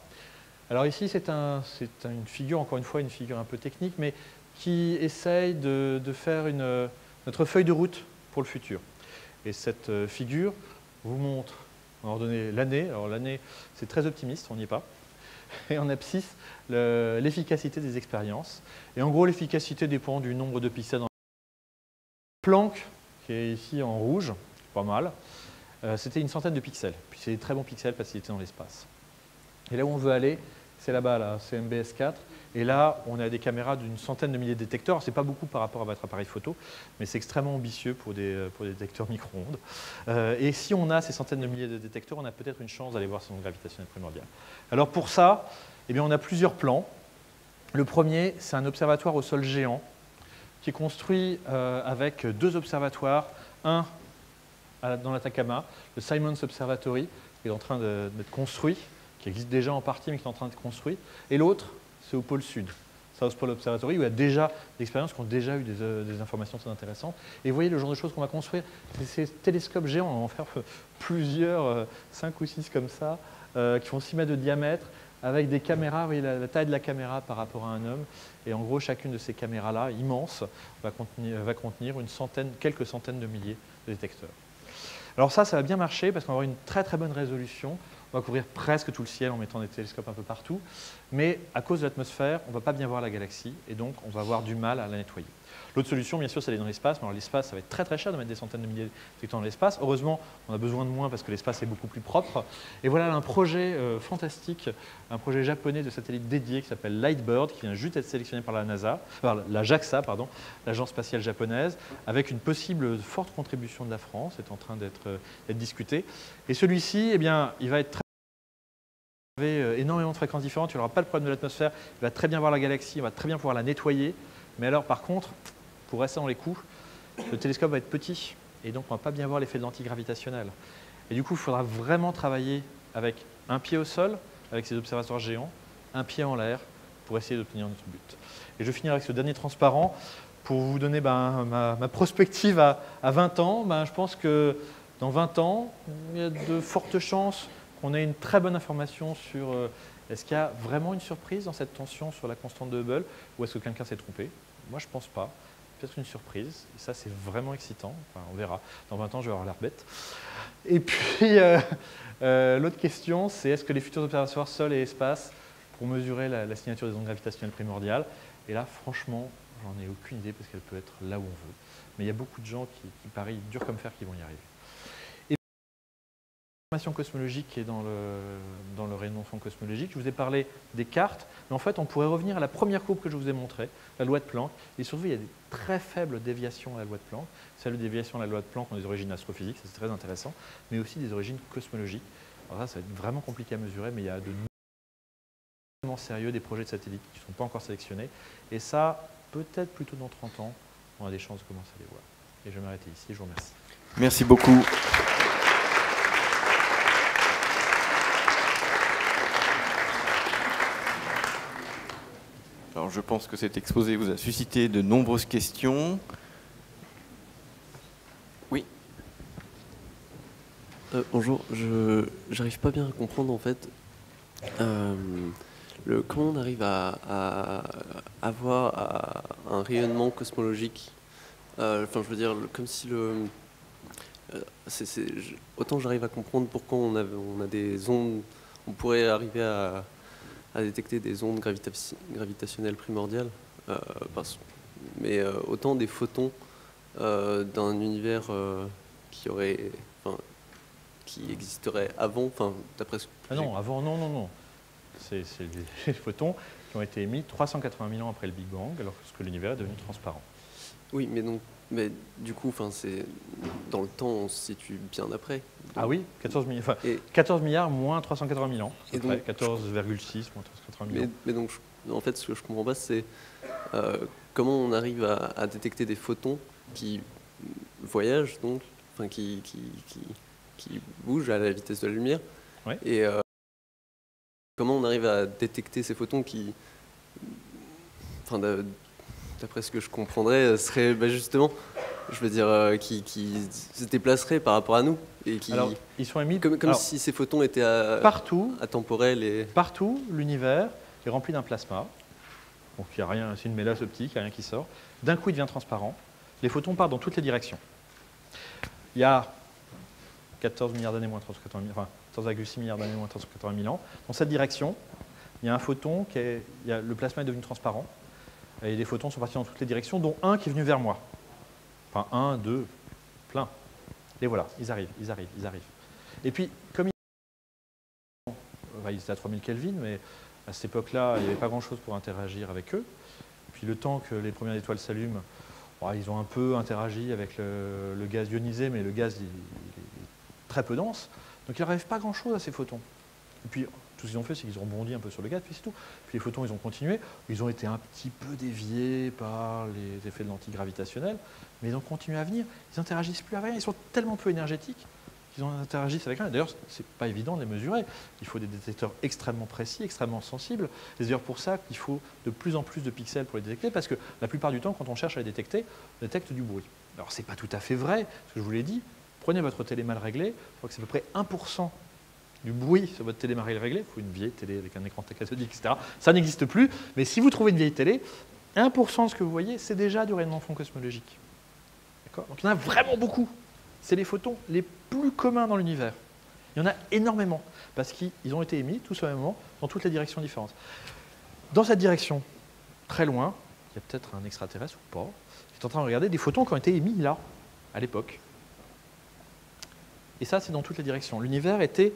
Alors ici, c'est une figure, encore une fois, une figure un peu technique, mais qui essaye de faire notre feuille de route pour le futur. Et cette figure vous montre, on va donner l'année. Alors l'année, c'est très optimiste, on n'y est pas. Et en abscisse, l'efficacité des expériences. Et en gros, l'efficacité dépend du nombre de pixels. Planck, qui est ici en rouge, pas mal, c'était une centaine de pixels. Puis c'est des très bons pixels parce qu'il était dans l'espace. Et là où on veut aller, c'est là-bas, là, c'est MBS4. Et là, on a des caméras d'une centaine de milliers de détecteurs. Ce n'est pas beaucoup par rapport à votre appareil photo, mais c'est extrêmement ambitieux pour des détecteurs micro-ondes. Et si on a ces centaines de milliers de détecteurs, on a peut-être une chance d'aller voir ces ondes gravitationnelles primordiales. Alors pour ça, eh bien, on a plusieurs plans. Le premier, c'est un observatoire au sol géant qui est construit avec deux observatoires, un dans l'Atacama, le Simons Observatory, qui est en train d'être construit, qui existe déjà en partie, mais qui est en train d'être construit, et l'autre, c'est au pôle sud, South Pole Observatory, où il y a déjà des expériences qui ont déjà eu des informations très intéressantes. Et vous voyez le genre de choses qu'on va construire, ces télescopes géants, on va en faire plusieurs, 5 ou 6 comme ça, qui font 6 mètres de diamètre, avec des caméras, vous voyez la taille de la caméra par rapport à un homme, et en gros, chacune de ces caméras-là, immenses, va contenir quelques centaines de milliers de détecteurs. Alors ça va bien marcher parce qu'on va avoir une très très bonne résolution. On va couvrir presque tout le ciel en mettant des télescopes un peu partout. Mais à cause de l'atmosphère, on ne va pas bien voir la galaxie et donc on va avoir du mal à la nettoyer. L'autre solution, bien sûr, c'est d'aller dans l'espace. Mais alors l'espace, ça va être très très cher de mettre des centaines de milliers de détecteurs dans l'espace. Heureusement, on a besoin de moins parce que l'espace est beaucoup plus propre. Et voilà un projet fantastique, un projet japonais de satellite dédié qui s'appelle Lightbird, qui vient juste d'être sélectionné par la NASA, la JAXA, l'agence spatiale japonaise, avec une possible forte contribution de la France, est en train d'être discuté. Et celui-ci, eh bien, il va être très énormément de fréquences différentes, il n'aura pas le problème de l'atmosphère, il va très bien voir la galaxie, il va très bien pouvoir la nettoyer. Mais alors, par contre, pour rester dans les coûts, le télescope va être petit et donc on ne va pas bien voir l'effet de l'antigravitationnel. Et du coup, il faudra vraiment travailler avec un pied au sol, avec ces observatoires géants, un pied en l'air pour essayer d'obtenir notre but. Et je finis avec ce dernier transparent pour vous donner ma prospective à 20 ans. Je pense que dans 20 ans, il y a de fortes chances qu'on ait une très bonne information sur est-ce qu'il y a vraiment une surprise dans cette tension sur la constante de Hubble ou est-ce que quelqu'un s'est trompé. Moi, je ne pense pas. Peut-être une surprise. Et ça, c'est vraiment excitant. Enfin, on verra. Dans 20 ans, je vais avoir l'air bête. Et puis, l'autre question, c'est est-ce que les futurs observatoires sol et espace pour mesurer la signature des ondes gravitationnelles primordiales? Et là, franchement, j'en ai aucune idée parce qu'elle peut être là où on veut. Mais il y a beaucoup de gens qui parient dur comme fer qui vont y arriver. L'information cosmologique qui est dans le rayonnement de fond cosmologique. Je vous ai parlé des cartes, mais en fait, on pourrait revenir à la première courbe que je vous ai montrée, la loi de Planck. Et surtout, il y a des très faibles déviations à la loi de Planck. Celles de déviation à la loi de Planck ont des origines astrophysiques, c'est très intéressant, mais aussi des origines cosmologiques. Alors ça va être vraiment compliqué à mesurer, mais il y a de vraiment sérieux des projets de satellites qui ne sont pas encore sélectionnés. Et ça, peut-être plutôt dans 30 ans, on a des chances de commencer à les voir. Et je vais m'arrêter ici. Je vous remercie. Merci beaucoup. Alors, je pense que cet exposé vous a suscité de nombreuses questions. Oui. Bonjour, je n'arrive pas bien à comprendre en fait comment on arrive à avoir un rayonnement cosmologique. Enfin, je veux dire, comme si autant j'arrive à comprendre pourquoi on a des ondes, on pourrait arriver à détecter des ondes gravitationnelles primordiales, mais autant des photons d'un univers qui existerait avant, d'après ce que Ah non, avant, non. C'est des photons qui ont été émis 380 000 ans après le Big Bang, alors que l'univers est devenu transparent. Oui, mais du coup, c'est dans le temps, on se situe bien après. Donc, ah oui, 14 milliards moins 380 000 ans, 14,6 moins 380 000 ans. Mais donc, en fait, ce que je comprends pas, c'est comment on arrive à détecter des photons qui voyagent, donc, qui bougent à la vitesse de la lumière. Ouais. Et comment on arrive à détecter ces photons qui, d'après ce que je comprendrais, seraient justement, je veux dire, qui se déplaceraient par rapport à nous. Alors, ils sont émis comme si ces photons étaient atemporels. Partout, l'univers est rempli d'un plasma. Donc, il n'y a rien, c'est une mélasse optique, il n'y a rien qui sort. D'un coup, il devient transparent. Les photons partent dans toutes les directions. Il y a 14 milliards d'années moins 380 000, 14,6 milliards d'années moins 380 000 ans. Dans cette direction, il y a un photon le plasma est devenu transparent. Et les photons sont partis dans toutes les directions, dont un qui est venu vers moi. Enfin, 1, 2, plein. Et voilà, ils arrivent. Et puis, comme ils étaient à 3000 Kelvin, mais à cette époque-là, il n'y avait pas grand-chose pour interagir avec eux. Puis le temps que les premières étoiles s'allument, ils ont un peu interagi avec le gaz ionisé, mais le gaz il est très peu dense. Donc il ne leur arrive pas grand-chose à ces photons. Et puis, tout ce qu'ils ont fait, c'est qu'ils ont rebondi un peu sur le gaz, puis c'est tout. Puis les photons, ils ont continué. Ils ont été un petit peu déviés par les effets de l'antigravitationnel, mais ils ont continué à venir. Ils n'interagissent plus avec rien. Ils sont tellement peu énergétiques qu'ils interagissent avec rien. D'ailleurs, ce n'est pas évident de les mesurer. Il faut des détecteurs extrêmement précis, extrêmement sensibles. C'est d'ailleurs pour ça qu'il faut de plus en plus de pixels pour les détecter, parce que la plupart du temps, quand on cherche à les détecter, on détecte du bruit. Alors, ce n'est pas tout à fait vrai, ce que je vous l'ai dit. Prenez votre télé mal réglée, je crois que c'est à peu près 1% du bruit sur votre télé mal réglée. Il faut une vieille télé avec un écran cathodique, etc. Ça n'existe plus, mais si vous trouvez une vieille télé, 1% de ce que vous voyez, c'est déjà du rayonnement de fond cosmologique. Donc il y en a vraiment beaucoup. C'est les photons les plus communs dans l'univers. Il y en a énormément, parce qu'ils ont été émis tous au même moment, dans toutes les directions différentes. Dans cette direction, très loin, il y a peut-être un extraterrestre ou pas, qui est en train de regarder des photons qui ont été émis là, à l'époque. Et ça, c'est dans toutes les directions. L'univers était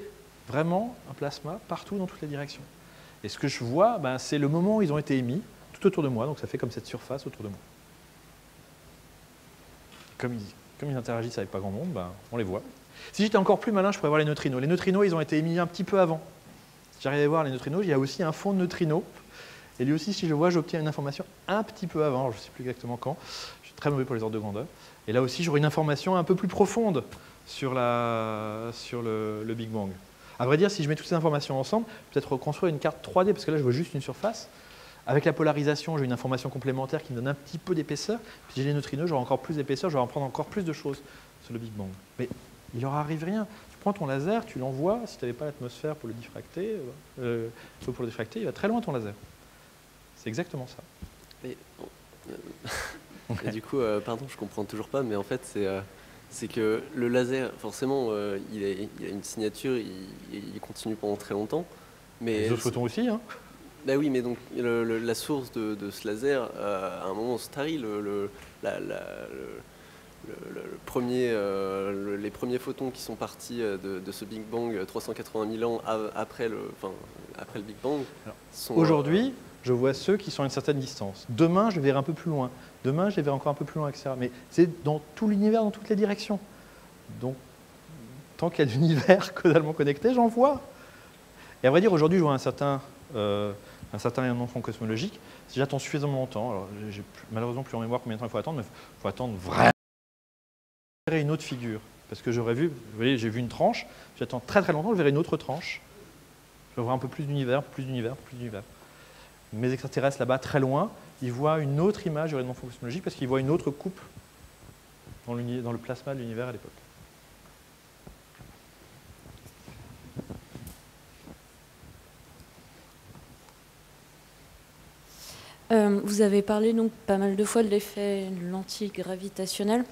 vraiment un plasma partout dans toutes les directions. Et ce que je vois, c'est le moment où ils ont été émis, tout autour de moi, donc ça fait comme cette surface autour de moi. Comme ils interagissent avec pas grand monde, on les voit. Si j'étais encore plus malin, je pourrais voir les neutrinos. Les neutrinos, ils ont été émis un petit peu avant. Si j'arrivais à voir les neutrinos, il y a aussi un fond de neutrinos. Et lui aussi, si je vois, j'obtiens une information un petit peu avant. Alors, je ne sais plus exactement quand. Je suis très mauvais pour les ordres de grandeur. Et là aussi, j'aurai une information un peu plus profonde sur le Big Bang. À vrai dire, si je mets toutes ces informations ensemble, peut-être reconstruire une carte 3D, parce que là, je vois juste une surface. Avec la polarisation, j'ai une information complémentaire qui me donne un petit peu d'épaisseur. Puis j'ai les neutrinos, j'aurai encore plus d'épaisseur, je vais en prendre encore plus de choses sur le Big Bang. Mais il leur arrive rien. Tu prends ton laser, tu l'envoies, si tu n'avais pas l'atmosphère pour le diffracter, il va très loin ton laser. C'est exactement ça. Et du coup, pardon, je comprends toujours pas, mais en fait, c'est que le laser, forcément, il a une signature, il continue pendant très longtemps. Mais les autres photons aussi, hein. Bah oui, mais donc la source de ce laser, à un moment, se tarit. les premiers photons qui sont partis de ce Big Bang 380 000 ans après le Big Bang sont... Aujourd'hui, je vois ceux qui sont à une certaine distance. Demain, je les verrai un peu plus loin. Demain, je les verrai encore un peu plus loin, etc. Mais c'est dans tout l'univers, dans toutes les directions. Donc, tant qu'il y a de l'univers causalement connecté, j'en vois. Et à vrai dire, aujourd'hui, je vois un certain rayonnement de fond cosmologique. Si j'attends suffisamment longtemps, alors j'ai malheureusement plus en mémoire combien de temps il faut attendre, mais il faut attendre vraiment une autre figure. Parce que j'aurais vu, vous voyez, j'ai vu une tranche, j'attends très très longtemps, je verrai une autre tranche. Je vais voir un peu plus d'univers, plus d'univers, plus d'univers. Mes extraterrestres là-bas, très loin, ils voient une autre image du rayonnement cosmologique parce qu'ils voient une autre coupe dans le plasma de l'univers à l'époque. Vous avez parlé donc pas mal de fois de l'effet lentille gravitationnelle.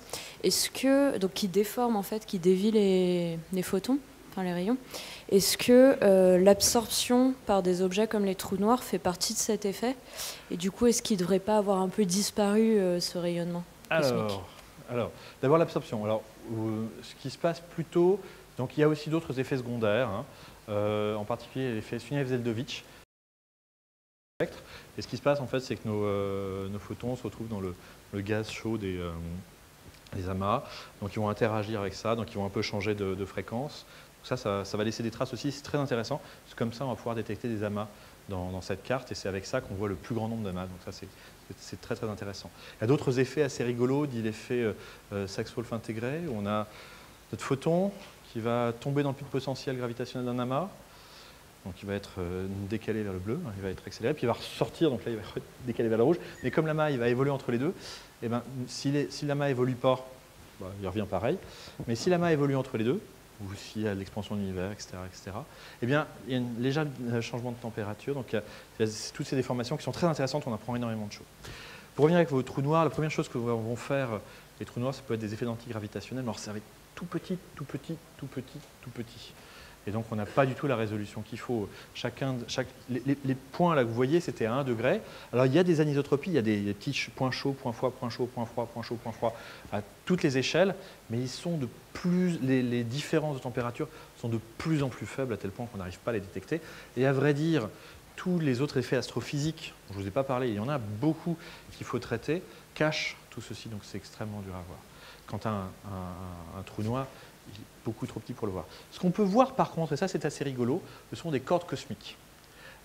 Est-ce que, donc qui déforme en fait, qui dévie les photons, enfin les rayons. Est-ce que l'absorption par des objets comme les trous noirs fait partie de cet effet? Et du coup, est-ce qu'il ne devrait pas avoir un peu disparu ce rayonnement cosmique? Alors, d'abord l'absorption. Alors, ce qui se passe plutôt, donc il y a aussi d'autres effets secondaires, hein, en particulier l'effet Sunyaev-Zeldovich. Et ce qui se passe en fait, c'est que nos photons se retrouvent dans le gaz chaud des amas, donc ils vont interagir avec ça, donc ils vont un peu changer de fréquence. Donc ça va laisser des traces aussi, c'est très intéressant, parce que comme ça on va pouvoir détecter des amas dans cette carte, et c'est avec ça qu'on voit le plus grand nombre d'amas, donc ça c'est très très intéressant. Il y a d'autres effets assez rigolos, dit l'effet Sachs-Wolf intégré, où on a notre photon qui va tomber dans le puits de potentiel gravitationnel d'un amas, donc il va être décalé vers le bleu, il va être accéléré, puis il va ressortir, donc là il va être décalé vers le rouge. Mais comme l'amas il va évoluer entre les deux, et ben, si l'amas évolue pas, bah, il revient pareil. Mais si l'amas évolue entre les deux, ou s'il y a l'expansion de l'univers, etc., eh bien, il y a un léger changement de température. Donc il y a toutes ces déformations qui sont très intéressantes, on apprend énormément de choses. Pour revenir avec vos trous noirs, la première chose que vont faire les trous noirs, ça peut être des effets d'antigravitationnels. Alors ça va être tout petit, tout petit, tout petit, tout petit. Et donc, on n'a pas du tout la résolution qu'il faut. Les points là que vous voyez, c'était à 1 degré. Alors, il y a des anisotropies, il y a des petits points chauds, points froids, points chauds, points froids, points chauds, points froids, à toutes les échelles, mais ils sont les différences de température sont de plus en plus faibles, à tel point qu'on n'arrive pas à les détecter. Et à vrai dire, tous les autres effets astrophysiques, dont je ne vous ai pas parlé, il y en a beaucoup qu'il faut traiter, cachent tout ceci, donc c'est extrêmement dur à voir. Quant à un trou noir, il est beaucoup trop petit pour le voir. Ce qu'on peut voir par contre, et ça c'est assez rigolo, ce sont des cordes cosmiques.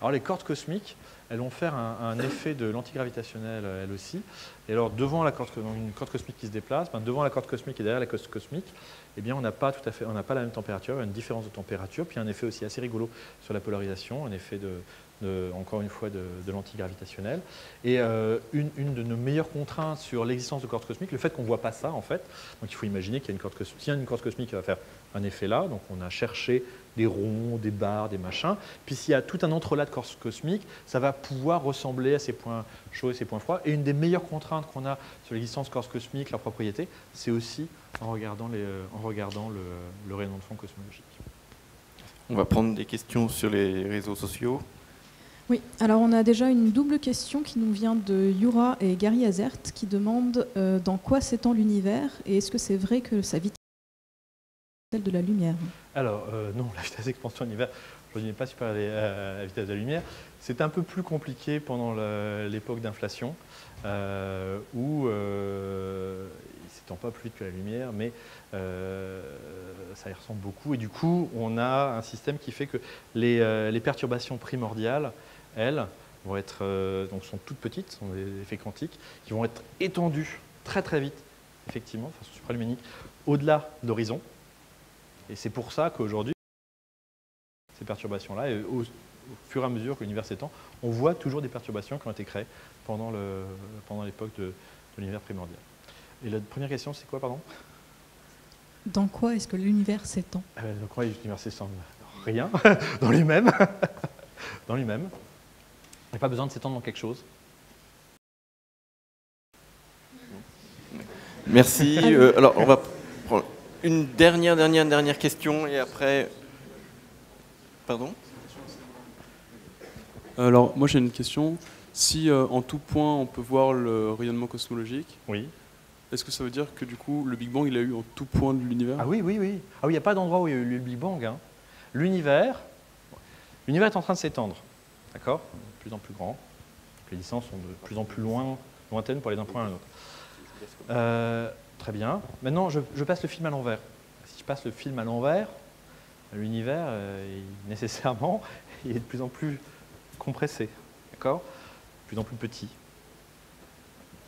Alors les cordes cosmiques, elles vont faire un effet de l'antigravitationnel elles aussi. Et alors devant une corde cosmique qui se déplace, devant la corde cosmique et derrière la corde cosmique, eh bien on n'a pas la même température, il y a une différence de température, puis un effet aussi assez rigolo sur la polarisation, un effet encore une fois de l'antigravitationnel. Et une de nos meilleures contraintes sur l'existence de cordes cosmiques, le fait qu'on ne voit pas ça en fait. Donc il faut imaginer qu'il y a une corde cosmique. S'il y a une corde cosmique qui va faire un effet là, donc on a cherché des ronds, des barres, des machins. Puis s'il y a tout un entrelac de cordes cosmiques, ça va pouvoir ressembler à ces points chauds et ces points froids. Et une des meilleures contraintes qu'on a sur l'existence de cordes cosmiques, leurs propriétés, c'est aussi en regardant le rayonnement de fond cosmologique. On va prendre des questions sur les réseaux sociaux. Oui, alors on a déjà une double question qui nous vient de Yura et Gary Azert qui demandent dans quoi s'étend l'univers et est-ce que c'est vrai que sa vitesse est celle de la lumière? Alors non, la vitesse d'expansion de l'univers n'est pas supérieure à la vitesse de la lumière. C'est un peu plus compliqué pendant l'époque d'inflation où il ne s'étend pas plus vite que la lumière, mais ça y ressemble beaucoup. Et du coup, on a un système qui fait que les perturbations primordiales, elles, sont toutes petites, sont des effets quantiques, qui vont être étendues très très vite, effectivement, de façon supraluminique, au-delà de l'horizon. Et c'est pour ça qu'aujourd'hui, ces perturbations-là, au fur et à mesure que l'univers s'étend, on voit toujours des perturbations qui ont été créées pendant l'époque de l'univers primordial. Et la première question, c'est quoi, pardon? Dans quoi est-ce que l'univers s'étend? Dans quoi l'univers s'étend? Rien, dans lui-même. Dans lui-même. Il n'y a pas besoin de s'étendre dans quelque chose. Merci. Alors, on va prendre une dernière question et après... Pardon? Alors, moi j'ai une question. Si en tout point on peut voir le rayonnement cosmologique, oui. Est-ce que ça veut dire que du coup, le Big Bang, il a eu en tout point de l'univers? Ah oui, oui, oui. Ah oui, il n'y a pas d'endroit où il y a eu le Big Bang. Hein. L'univers est en train de s'étendre, d'accord? De plus en plus grand. Les distances sont de plus en plus lointaines pour aller d'un point à un autre. Très bien. Maintenant, je passe le film à l'envers. Si je passe le film à l'envers, l'univers, nécessairement, il est de plus en plus compressé, d'accord? De plus en plus petit.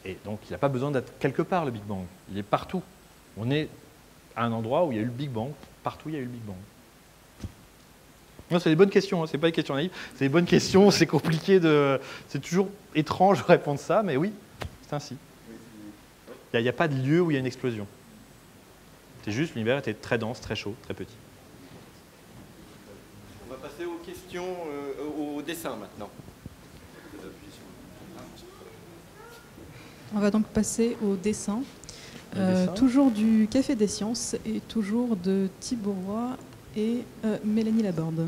Et donc, il n'a pas besoin d'être quelque part, le Big Bang. Il est partout. On est à un endroit où il y a eu le Big Bang. Partout, il y a eu le Big Bang. Non, c'est des bonnes questions, hein. C'est pas des questions naïves. C'est des bonnes questions, c'est compliqué de... C'est toujours étrange de répondre ça, mais oui, c'est ainsi. Il n'y a pas de lieu où il y a une explosion. C'est juste, l'univers était très dense, très chaud, très petit. On va passer aux questions, au dessin maintenant. On va donc passer au dessin. Dessin. Toujours du Café des Sciences et toujours de Thibaut Roy et Mélanie Laborde.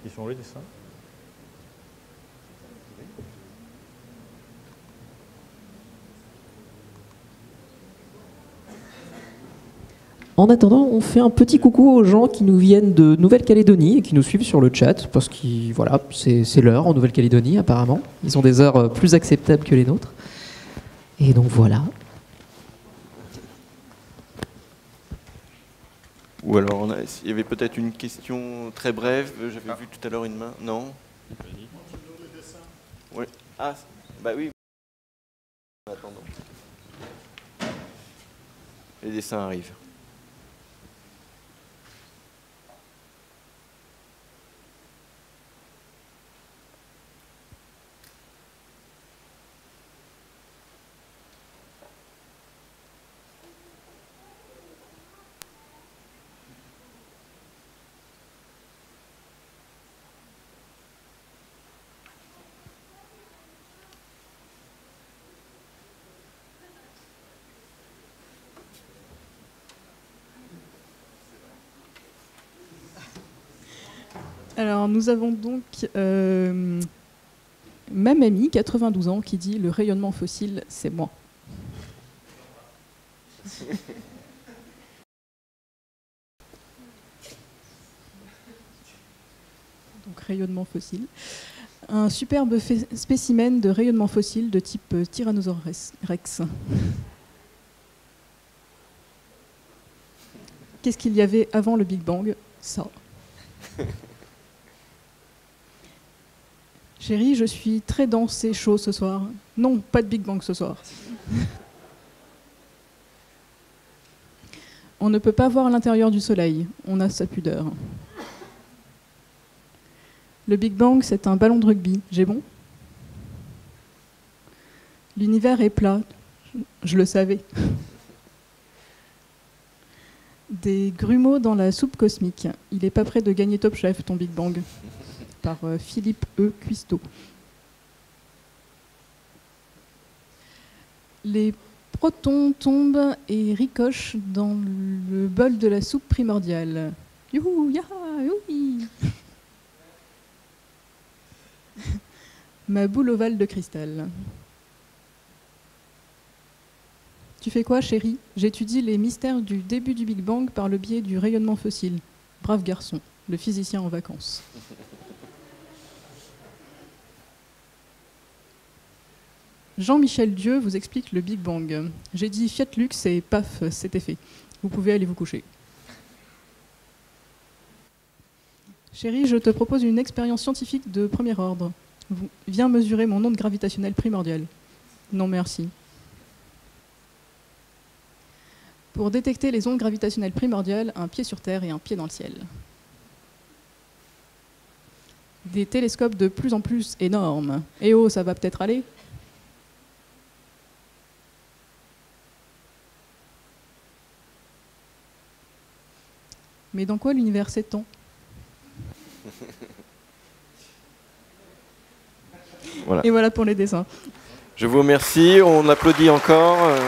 Ils sont où les dessins? En attendant, on fait un petit coucou aux gens qui nous viennent de Nouvelle-Calédonie et qui nous suivent sur le chat, parce que voilà, c'est l'heure en Nouvelle-Calédonie apparemment. Ils ont des heures plus acceptables que les nôtres. Et donc voilà. Ou alors, il y avait peut-être une question très brève. J'avais vu tout à l'heure une main. Non? Oui. Ah, bah oui. En attendant. Les dessins arrivent. Alors, nous avons donc ma mamie, 92 ans, qui dit « Le rayonnement fossile, c'est moi ». Donc, rayonnement fossile. Un superbe spécimen de rayonnement fossile de type Tyrannosaurus rex. Qu'est-ce qu'il y avait avant le Big Bang? Ça. Chérie, je suis très dense et chaud ce soir. Non, pas de Big Bang ce soir. On ne peut pas voir l'intérieur du soleil. On a sa pudeur. Le Big Bang, c'est un ballon de rugby. J'ai bon? L'univers est plat. Je le savais. Des grumeaux dans la soupe cosmique. Il n'est pas prêt de gagner Top Chef, ton Big Bang. Par Philippe E. Cuisteau. Les protons tombent et ricochent dans le bol de la soupe primordiale. Youhou, yaha, youhi. Ma boule ovale de cristal. Tu fais quoi, chérie? J'étudie les mystères du début du Big Bang par le biais du rayonnement fossile. Brave garçon, le physicien en vacances. Jean-Michel Dieu vous explique le Big Bang. J'ai dit Fiat Lux et paf, c'était fait. Vous pouvez aller vous coucher. Chérie, je te propose une expérience scientifique de premier ordre. Viens mesurer mon onde gravitationnelle primordiale. Non, merci. Pour détecter les ondes gravitationnelles primordiales, un pied sur Terre et un pied dans le ciel. Des télescopes de plus en plus énormes. Eh oh, ça va peut-être aller? Mais dans quoi l'univers s'étend? Voilà. Et voilà pour les dessins. Je vous remercie. On applaudit encore.